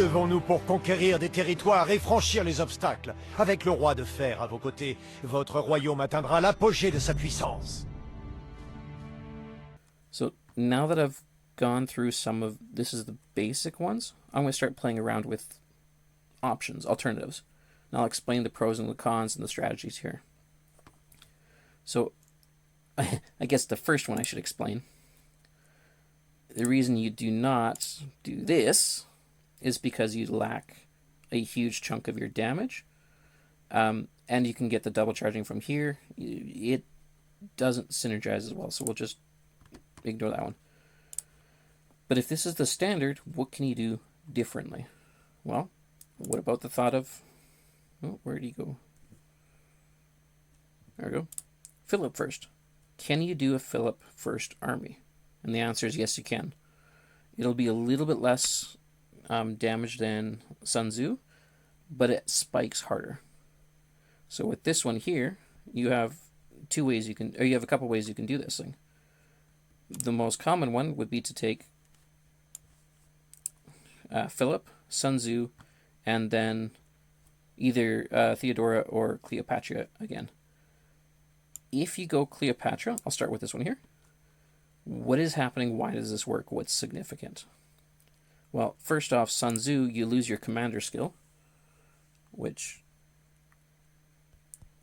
Devons-nous pour conquérir des territoires et franchir les obstacles. Avec le roi de fer à vos côtés, votre royaume atteindra l'apogée de sa puissance. So now that I've gone through some of, this is the basic ones, I'm going to start playing around with options, alternatives. And I'll explain the pros and the cons and the strategies here. So I guess the first one I should explain. The reason you do not do this is because you lack a huge chunk of your damage. And you can get the double charging from here. It doesn't synergize as well, so we'll just ignore that one. But if this is the standard, what can you do differently? Well, what about the thought of... Oh, where did he go? There we go. Philip first. Can you do a Philip first army? And the answer is yes, you can. It'll be a little bit less damage than Sun Tzu, but it spikes harder. So with this one here, you have two ways you can, or you have a couple ways you can do this thing. The most common one would be to take Philip, Sun Tzu, and then either Theodora or Cleopatra again. If you go Cleopatra, I'll start with this one here. What is happening? Why does this work? What's significant? Well, first off, Sun Tzu, you lose your commander skill, which...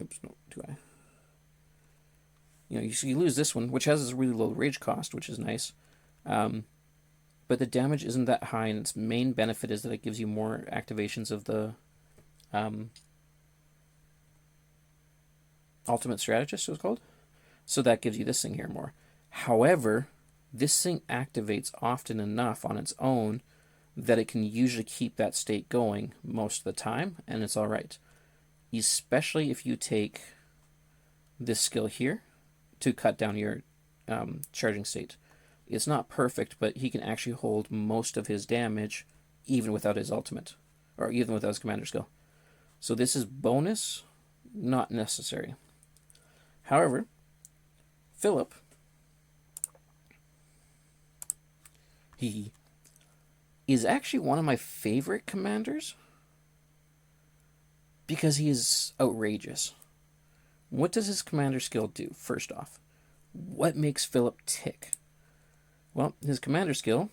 Oops, no, do I? You lose this one, which has this really low rage cost, which is nice. But the damage isn't that high, and its main benefit is that it gives you more activations of the Ultimate Strategist, it was called. So that gives you this thing here more. However, this thing activates often enough on its own that it can usually keep that state going most of the time, and it's alright. Especially if you take this skill here to cut down your charging state. It's not perfect, but he can actually hold most of his damage even without his ultimate, or even without his commander skill. So this is bonus, not necessary. However, Philip, he is actually one of my favorite commanders because he is outrageous. What does his commander skill do, first off? What makes Philip tick? Well, his commander skill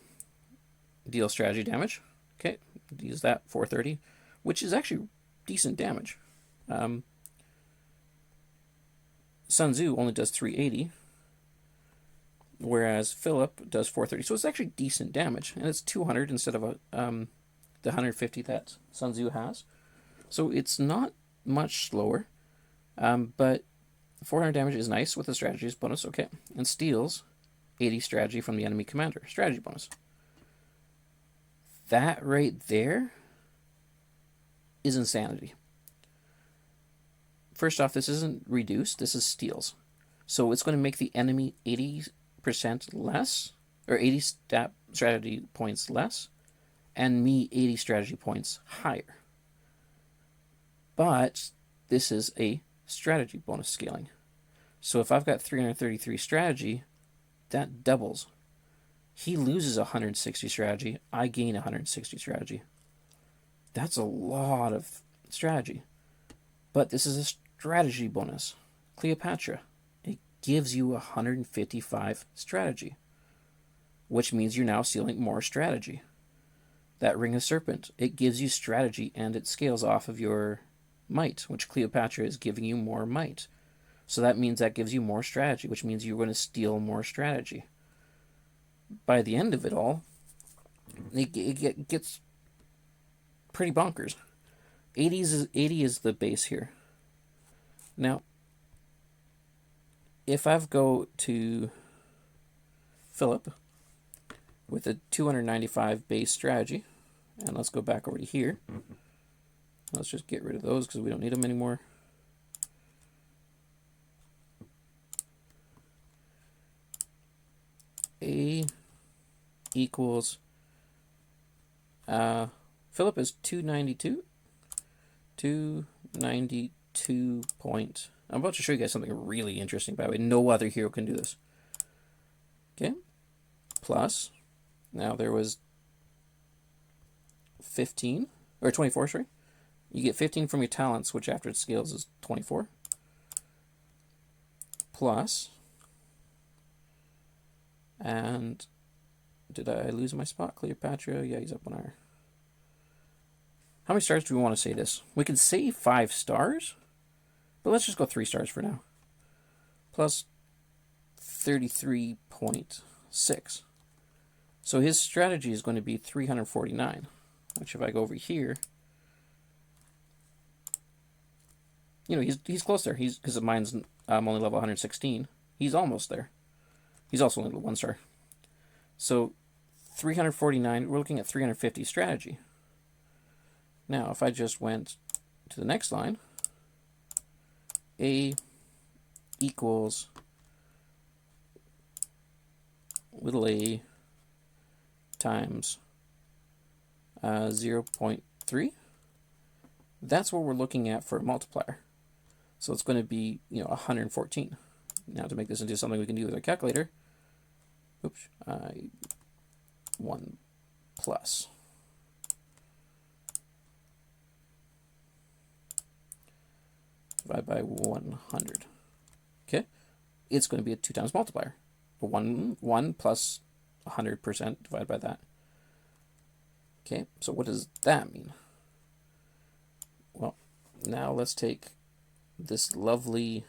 deals strategy damage. Okay, use that, 430, which is actually decent damage. Sun Tzu only does 380, whereas Philip does 430. So it's actually decent damage, and it's 200 instead of the 150 that Sun Tzu has. So it's not much slower, but 400 damage is nice with the strategies bonus, okay, and steals 80 strategy from the enemy commander, strategy bonus. That right there is insanity. First off, this isn't reduced, this is steals. So it's going to make the enemy 80% less, or 80 strategy points less, and me 80 strategy points higher. But this is a strategy bonus scaling. So if I've got 333 strategy, that doubles. He loses 160 strategy, I gain 160 strategy. That's a lot of strategy. But this is a strategy bonus. Cleopatra, it gives you 155 strategy, which means you're now stealing more strategy. That Ring of Serpent, it gives you strategy and it scales off of your might, which Cleopatra is giving you more might. So that means that gives you more strategy, which means you're going to steal more strategy. By the end of it all, it gets pretty bonkers. 80 is the base here. Now, if I go to Philip with a 295 base strategy, and let's go back over to here. Let's just get rid of those because we don't need them anymore. A equals Philip is 292. 292 point. I'm about to show you guys something really interesting, by the way. No other hero can do this. Okay. Plus, now there was 15, or 24, sorry. You get 15 from your talents, which after it scales is 24. Plus, and did I lose my spot? Cleopatra, yeah, he's up on our... How many stars do we want to say this? We could say 5 stars, but let's just go 3 stars for now. Plus 33.6. So his strategy is going to be 349, which if I go over here, you know, he's close there. He's because mine's only level 116. He's almost there. He's also only level 1 star. So 349, we're looking at 350 strategy. Now, if I just went to the next line, A equals little a times 0.3, that's what we're looking at for a multiplier. So it's going to be, 114. Now to make this into something we can do with our calculator, oops, 1 plus. Divide by 100. Okay, it's going to be a 2 times multiplier. 1 plus 100% divided by that. Okay, so what does that mean? Well, now let's take this lovely,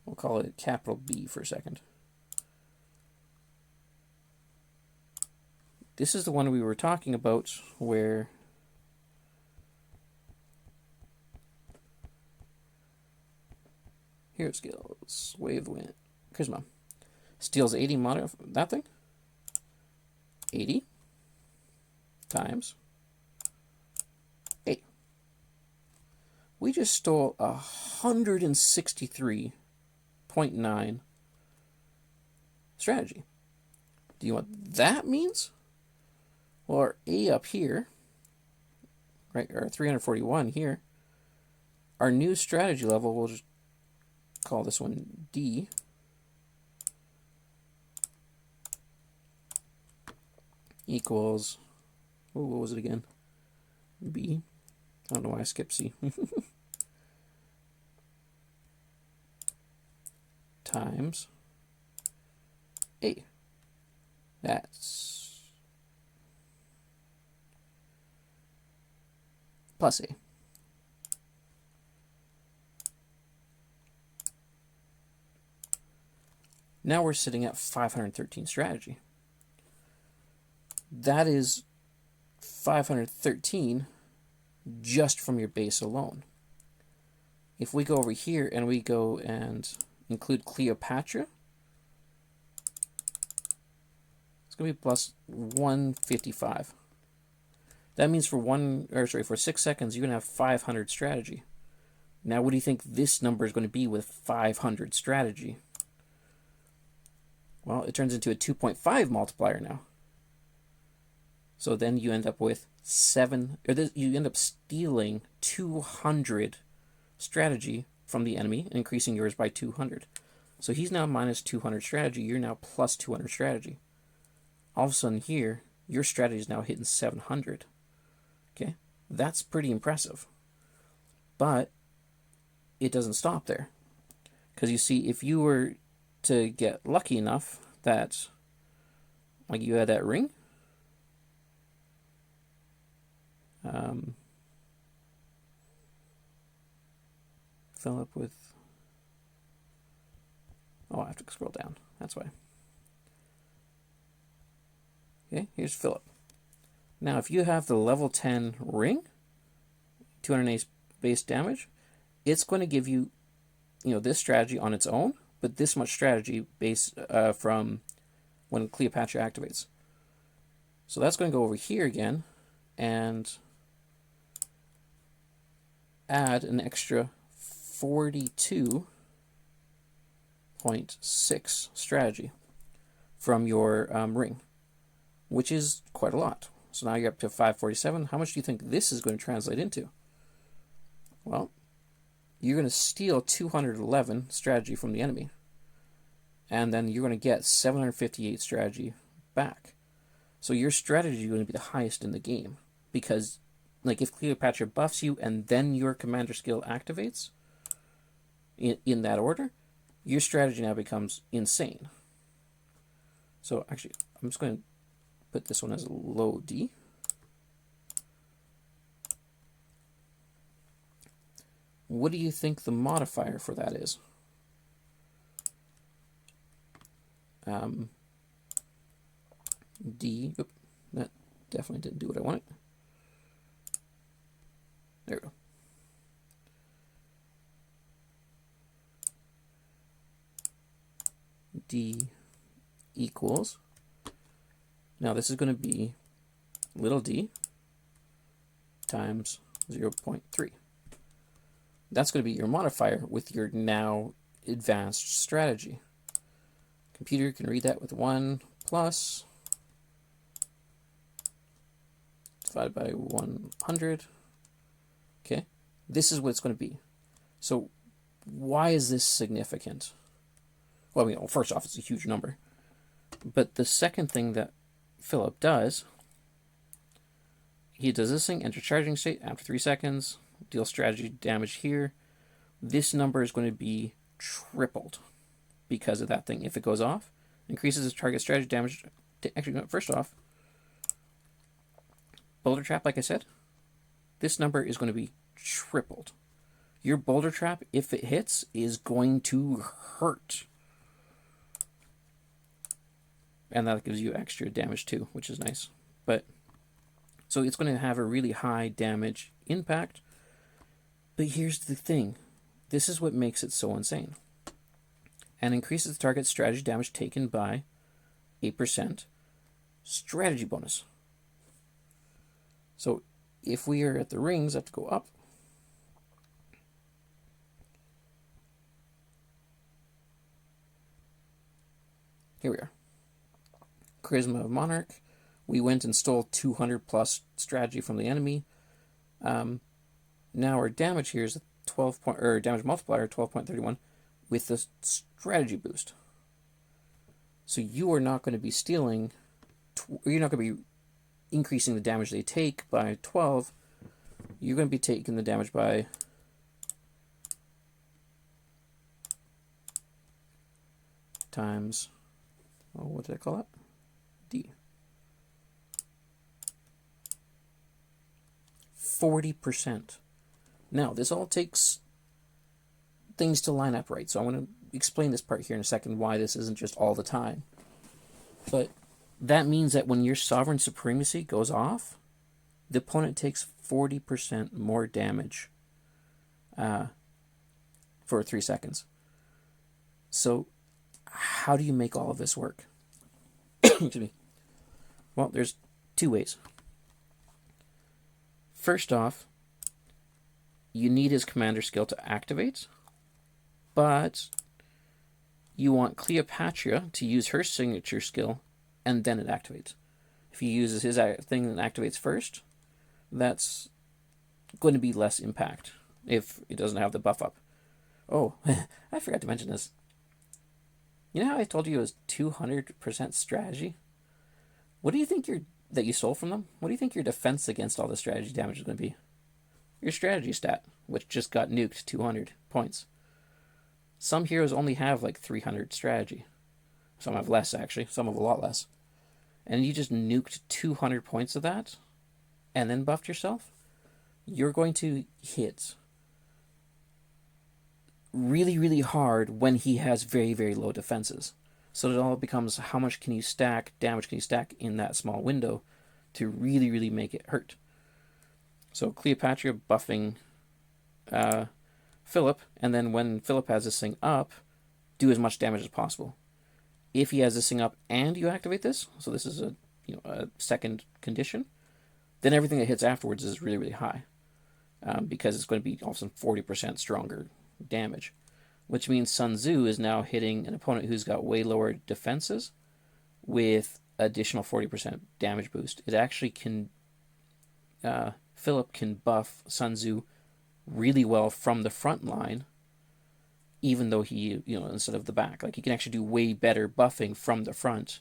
we'll call it capital B for a second. This is the one we were talking about where here it skills, wave wind, charisma. Steals 80 mana, that thing? 80 times 8. We just stole 163.9 strategy. Do you know what that means? Well, our A up here, right, or 341 here, our new strategy level, we'll just call this one D, equals, oh, what was it again? B. I don't know why I skipped C. Times A. That's plus A. Now we're sitting at 513 strategy. That is 513 just from your base alone. If we go over here and we go and include Cleopatra, it's going to be plus 155. That means for 6 seconds, you're going to have 500 strategy. Now, what do you think this number is going to be with 500 strategy? Well, it turns into a 2.5 multiplier now. So then you end up with you end up stealing 200 strategy from the enemy, increasing yours by 200. So he's now minus 200 strategy. You're now plus 200 strategy. All of a sudden here, your strategy is now hitting 700. Okay, that's pretty impressive. But it doesn't stop there. Because you see, if you were to get lucky enough that, like, you had that ring, fill up with, oh, I have to scroll down, that's why. Okay, here's Philip. Now if you have the level 10 ring, 208 base damage, it's going to give you, this strategy on its own, but this much strategy base from when Cleopatra activates. So that's going to go over here again and add an extra 42.6 strategy from your ring, which is quite a lot. So now you're up to 547. How much do you think this is going to translate into? Well, you're going to steal 211 strategy from the enemy, and then you're going to get 758 strategy back. So your strategy is going to be the highest in the game. because, like, if Cleopatra buffs you and then your commander skill activates in that order, your strategy now becomes insane. So actually, I'm just going to put this one as a low D. What do you think the modifier for that is? D. Oop, that definitely didn't do what I wanted. There we go. D equals. Now this is going to be little d times 0.3. That's going to be your modifier with your now advanced strategy. Computer can read that with 1 plus divided by 100. Okay, this is what it's going to be. So why is this significant? Well, first off, it's a huge number. But the second thing that Philip does, he does this thing, enter charging state after 3 seconds, deal strategy damage here. This number is going to be tripled because of that thing. If it goes off, increases the target strategy damage. Actually, no, first off, boulder trap, like I said, this number is going to be tripled. Your boulder trap, if it hits, is going to hurt. And that gives you extra damage too, which is nice. But so it's going to have a really high damage impact. But here's the thing. This is what makes it so insane. And increases the target strategy damage taken by 8% strategy bonus. So if we are at the rings, I have to go up. Here we are. Charisma of Monarch. We went and stole 200 plus strategy from the enemy. Now our damage here is a 12 point, or damage multiplier 12.31 with the strategy boost. So you are not going to be stealing, you're not going to be increasing the damage they take by 12. You're going to be taking the damage by times, oh, what did I call that? D. 40%. Now, this all takes things to line up right. So I want to explain this part here in a second, why this isn't just all the time. But that means that when your Sovereign Supremacy goes off, the opponent takes 40% more damage for 3 seconds. So how do you make all of this work? Excuse me. Well, there's 2 ways. First off, you need his commander skill to activate, but you want Cleopatra to use her signature skill and then it activates. If he uses his thing and activates first, that's going to be less impact if it doesn't have the buff up. Oh, I forgot to mention this. You know how I told you it was 200% strategy? What do you think that you stole from them? What do you think your defense against all the strategy damage is going to be? Your strategy stat, which just got nuked 200 points. Some heroes only have like 300 strategy. Some have less, actually. Some have a lot less. And you just nuked 200 points of that and then buffed yourself. You're going to hit really, really hard when he has very, very low defenses. So it all becomes how much can you stack, damage can you stack in that small window to really, really make it hurt. So Cleopatra buffing Philip, and then when Philip has this thing up, do as much damage as possible. If he has this thing up and you activate this, so this is a second condition, then everything that hits afterwards is really, really high. Because it's going to be all of a sudden 40% stronger damage. Which means Sun Tzu is now hitting an opponent who's got way lower defenses with additional 40% damage boost. It actually can... Philip can buff Sun Tzu really well from the front line, even though he, instead of the back. Like, he can actually do way better buffing from the front.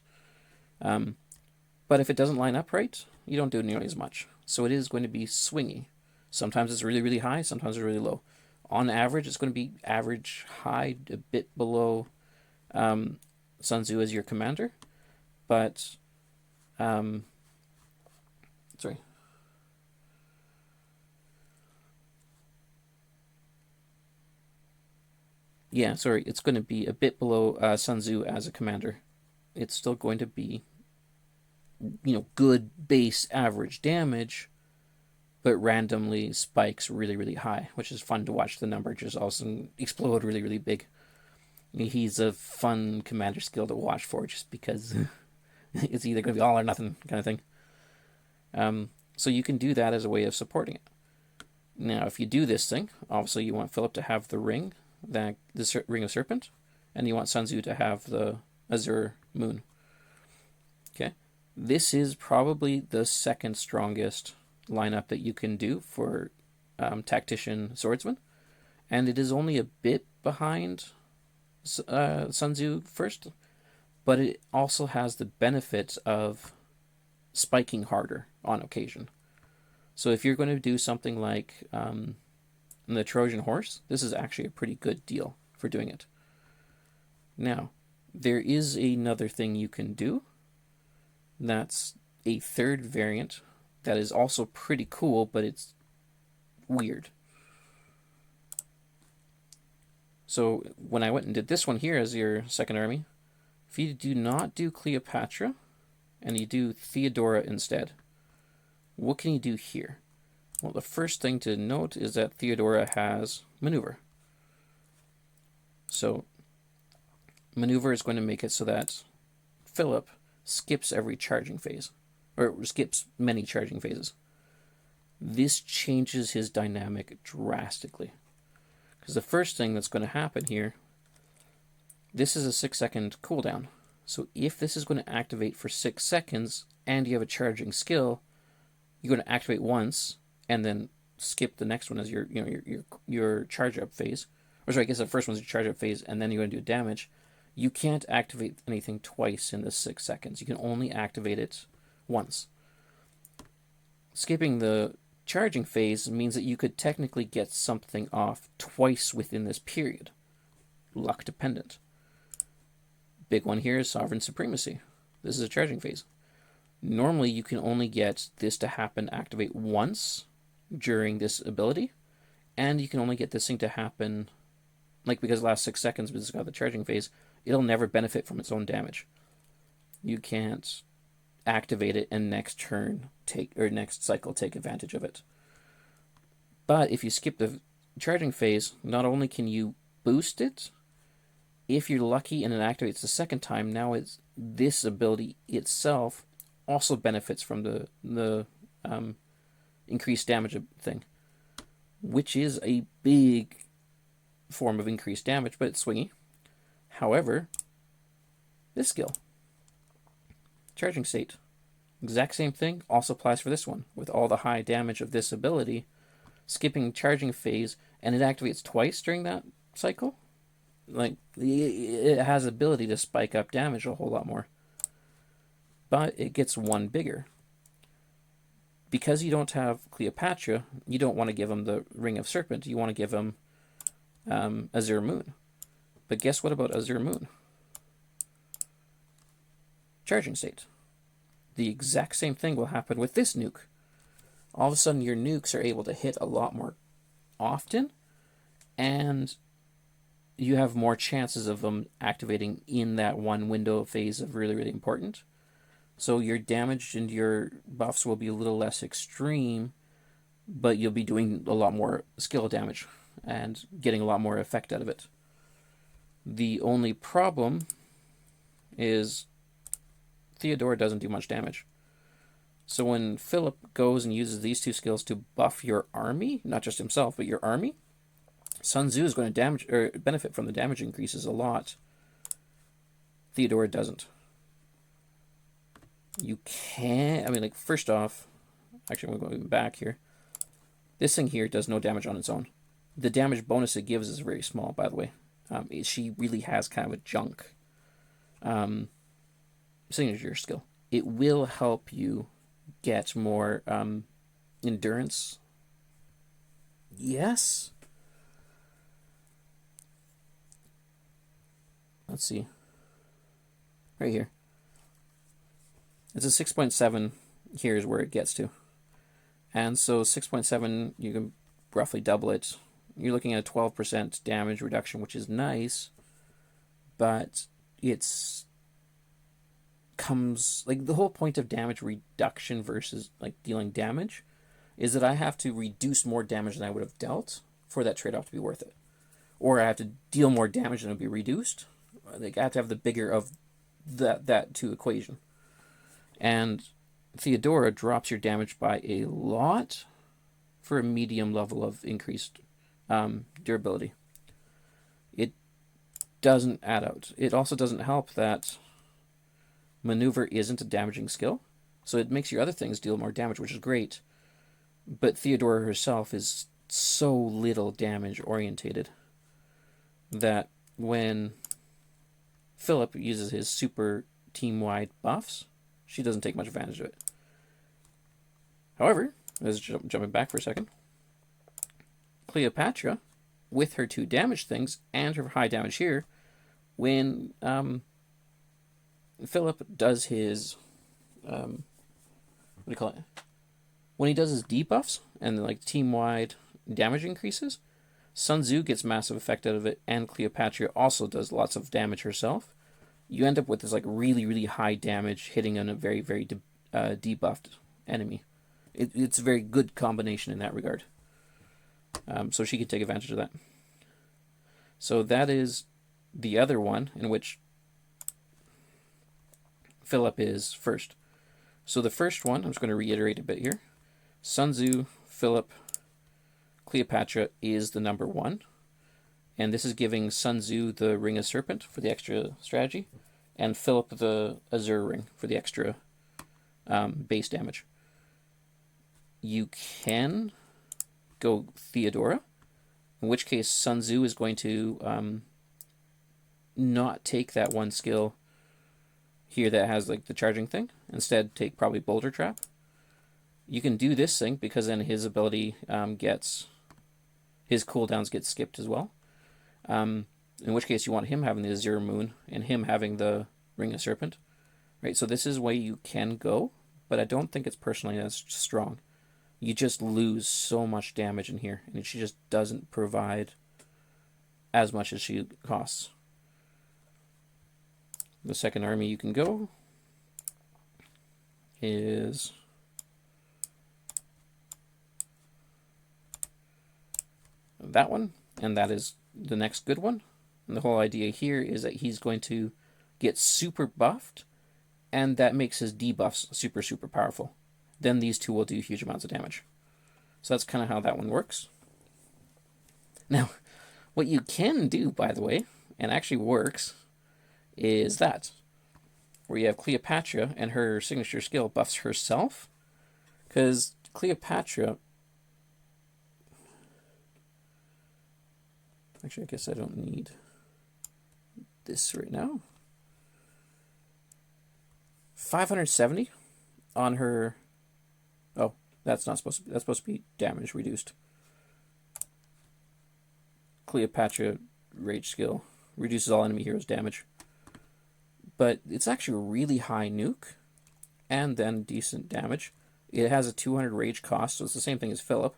But But if it doesn't line up right, you don't do nearly as much. So it is going to be swingy. Sometimes it's really, really high, sometimes it's really low. On average, it's going to be average high, a bit below Sun Tzu as your commander. But, sorry. Yeah, sorry, it's going to be a bit below Sun Tzu as a commander. It's still going to be, good base average damage, but randomly spikes really, really high, which is fun to watch the number just all of a sudden explode really, really big. He's a fun commander skill to watch for just because it's either going to be all or nothing kind of thing. So you can do that as a way of supporting it. Now, if you do this thing, obviously you want Philip to have the ring, the Ring of Serpent, and you want Sun Tzu to have the Azure Moon. Okay, this is probably the second strongest lineup that you can do for Tactician Swordsmen, and it is only a bit behind Sun Tzu first, but it also has the benefit of spiking harder on occasion. So if you're going to do something like the Trojan Horse, this is actually a pretty good deal for doing it. Now, there is another thing you can do. That's a third variant that is also pretty cool, but it's weird. So when I went and did this one here as your second army, if you do not do Cleopatra and you do Theodora instead, what can you do here? Well, the first thing to note is that Theodora has maneuver. So maneuver is going to make it so that Philip skips every charging phase, or skips many charging phases. This changes his dynamic drastically. Because the first thing that's going to happen here, this is a 6-second cooldown. So if this is going to activate for 6 seconds and you have a charging skill, you're going to activate once and then skip the next one as your charge up phase. Or sorry, I guess the first one's your charge up phase, and then you're going to do damage. You can't activate anything twice in the 6 seconds. You can only activate it once. Skipping the charging phase means that you could technically get something off twice within this period. Luck dependent. Big one here is Sovereign Supremacy. This is a charging phase. Normally you can only get this to happen, activate once during this ability, and you can only get this thing to happen, because the last 6 seconds, because it's got the charging phase, it'll never benefit from its own damage. You can't activate it and next cycle take advantage of it. But if you skip the charging phase, not only can you boost it, if you're lucky and it activates the second time, now this ability itself also benefits from the increased damage thing, which is a big form of increased damage, but it's swingy. However, this skill, Charging State, exact same thing, also applies for this one. With all the high damage of this ability, skipping charging phase, and it activates twice during that cycle, it has ability to spike up damage a whole lot more. But it gets one bigger. Because you don't have Cleopatra, you don't want to give him the Ring of Serpent. You want to give him Azure Moon. But guess what about Azure Moon? Charging State. The exact same thing will happen with this nuke. All of a sudden your nukes are able to hit a lot more often, and you have more chances of them activating in that one window phase of really, really important. So your damage and your buffs will be a little less extreme, but you'll be doing a lot more skill damage and getting a lot more effect out of it. The only problem is Theodora doesn't do much damage. So when Philip goes and uses these two skills to buff your army, not just himself, but your army, Sun Tzu is going to benefit from the damage increases a lot. Theodora doesn't. You can't, first off, actually I'm going back here. This thing here does no damage on its own. The damage bonus it gives is very small, by the way. She really has kind of a junk signature skill. it will help you get more endurance. Yes. Let's see. Right here. It's a 6.7. Here's where it gets to. And so 6.7, you can roughly double it. You're looking at a 12% damage reduction, which is nice, but it's comes like the whole point of damage reduction versus like dealing damage is that I have to reduce more damage than I would have dealt for that trade-off to be worth it, or I have to deal more damage than it'll be reduced. Like I have to have the bigger of that two equation. And Theodora drops your damage by a lot for a medium level of increased durability. It doesn't add out. It also doesn't help that maneuver isn't a damaging skill, so it makes your other things deal more damage, which is great. But Theodora herself is so little damage orientated that when Philip uses his super team-wide buffs, she doesn't take much advantage of it. However, let's jumping back for a second. Cleopatra, with her 2 damage things and her high damage here, when Philip does his what do you call it? When he does his debuffs and like team-wide damage increases, Sun Tzu gets massive effect out of it, and Cleopatra also does lots of damage herself. You end up with this like really, really high damage hitting on a very, very debuffed enemy. It's a very good combination in that regard. So she can take advantage of that. So that is the other one in which Philip is first. So the first one, I'm just going to reiterate a bit here. Sun Tzu, Philip, Cleopatra is the number 1. And this is giving Sun Tzu the Ring of Serpent for the extra strategy, and Philip the Azure Ring for the extra base damage. You can go Theodora, in which case Sun Tzu is going to not take that one skill here that has like the charging thing. Instead, take probably Boulder Trap. You can do this thing because then his ability his cooldowns get skipped as well. In which case you want him having the Azure Moon and him having the Ring of Serpent. Right, so this is where you can go, but I don't think it's personally as strong. You just lose so much damage in here, and she just doesn't provide as much as she costs. The second army you can go is that one, and that is the next good one. And the whole idea here is that he's going to get super buffed, and that makes his debuffs super, super powerful. Then these two will do huge amounts of damage. So that's kind of how that one works. Now, what you can do, by the way, and actually works, is that, where you have Cleopatra and her signature skill buffs herself, because Cleopatra, actually I guess I don't need this right now. 570 on her, oh, that's supposed to be damage reduced. Cleopatra rage skill reduces all enemy heroes' damage. But it's actually a really high nuke, and then decent damage. It has a 200 rage cost, so it's the same thing as Philip.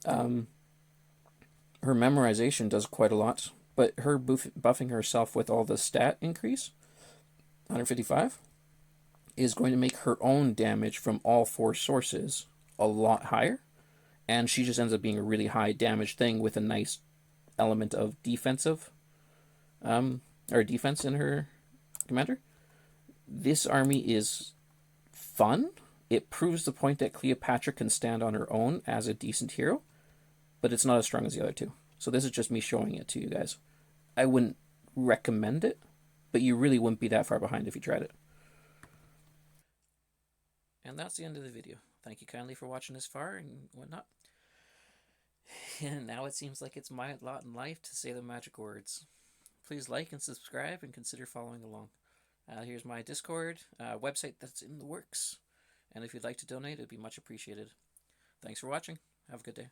Her memorization does quite a lot, but her buffing herself with all the stat increase, 155, is going to make her own damage from all 4 sources a lot higher, and she just ends up being a really high damage thing with a nice element of defensive, or defense in her commander. This army is fun. It proves the point that Cleopatra can stand on her own as a decent hero, but it's not as strong as the other two. So this is just me showing it to you guys. I wouldn't recommend it, but you really wouldn't be that far behind if you tried it. And that's the end of the video. Thank you kindly for watching this far and whatnot. And now it seems like it's my lot in life to say the magic words. Please like and subscribe and consider following along. Here's my Discord website that's in the works. And if you'd like to donate, it'd be much appreciated. Thanks for watching. Have a good day.